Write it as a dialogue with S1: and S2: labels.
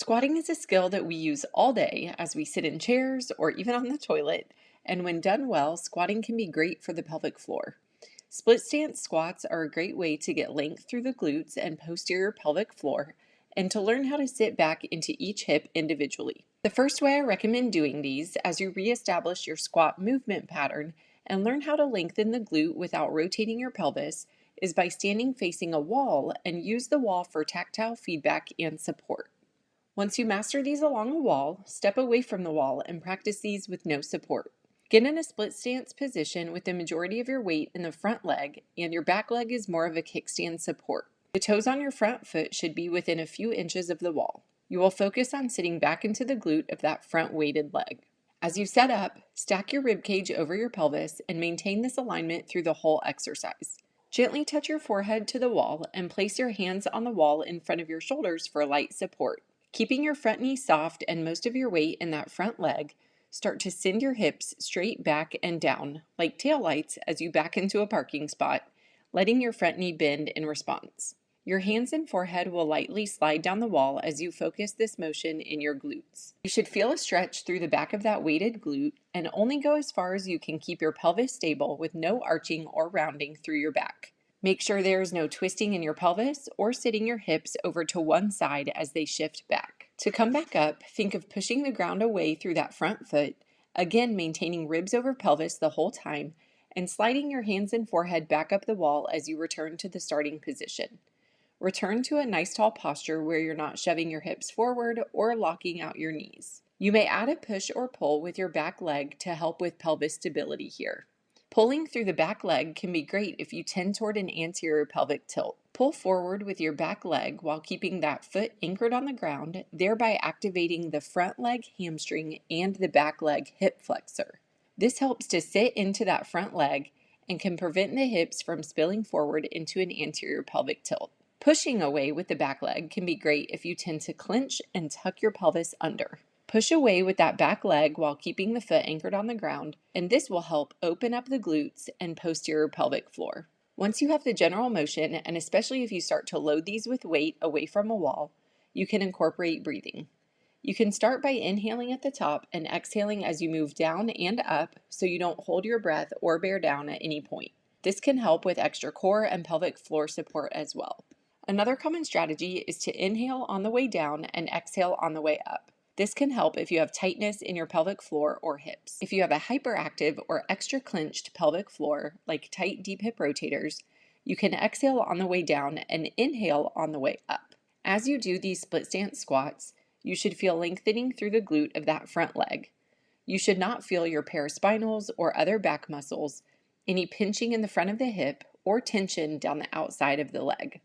S1: Squatting is a skill that we use all day as we sit in chairs or even on the toilet, and when done well, squatting can be great for the pelvic floor. Split stance squats are a great way to get length through the glutes and posterior pelvic floor and to learn how to sit back into each hip individually. The first way I recommend doing these as you reestablish your squat movement pattern and learn how to lengthen the glute without rotating your pelvis is by standing facing a wall and use the wall for tactile feedback and support. Once you master these along a wall, step away from the wall and practice these with no support. Get in a split stance position with the majority of your weight in the front leg and your back leg is more of a kickstand support. The toes on your front foot should be within a few inches of the wall. You will focus on sitting back into the glute of that front weighted leg. As you set up, stack your rib cage over your pelvis and maintain this alignment through the whole exercise. Gently touch your forehead to the wall and place your hands on the wall in front of your shoulders for light support. Keeping your front knee soft and most of your weight in that front leg, start to send your hips straight back and down, like taillights as you back into a parking spot, letting your front knee bend in response. Your hands and forehead will lightly slide down the wall as you focus this motion in your glutes. You should feel a stretch through the back of that weighted glute and only go as far as you can keep your pelvis stable with no arching or rounding through your back. Make sure there is no twisting in your pelvis or sitting your hips over to one side as they shift back. To come back up, think of pushing the ground away through that front foot, again maintaining ribs over pelvis the whole time, and sliding your hands and forehead back up the wall as you return to the starting position. Return to a nice tall posture where you're not shoving your hips forward or locking out your knees. You may add a push or pull with your back leg to help with pelvis stability here. Pulling through the back leg can be great if you tend toward an anterior pelvic tilt. Pull forward with your back leg while keeping that foot anchored on the ground, thereby activating the front leg hamstring and the back leg hip flexor. This helps to sit into that front leg and can prevent the hips from spilling forward into an anterior pelvic tilt. Pushing away with the back leg can be great if you tend to clench and tuck your pelvis under. Push away with that back leg while keeping the foot anchored on the ground, and this will help open up the glutes and posterior pelvic floor. Once you have the general motion, and especially if you start to load these with weight away from a wall, you can incorporate breathing. You can start by inhaling at the top and exhaling as you move down and up so you don't hold your breath or bear down at any point. This can help with extra core and pelvic floor support as well. Another common strategy is to inhale on the way down and exhale on the way up. This can help if you have tightness in your pelvic floor or hips. If you have a hyperactive or extra clenched pelvic floor, like tight deep hip rotators, you can exhale on the way down and inhale on the way up. As you do these split stance squats, you should feel lengthening through the glute of that front leg. You should not feel your paraspinals or other back muscles, any pinching in the front of the hip, or tension down the outside of the leg.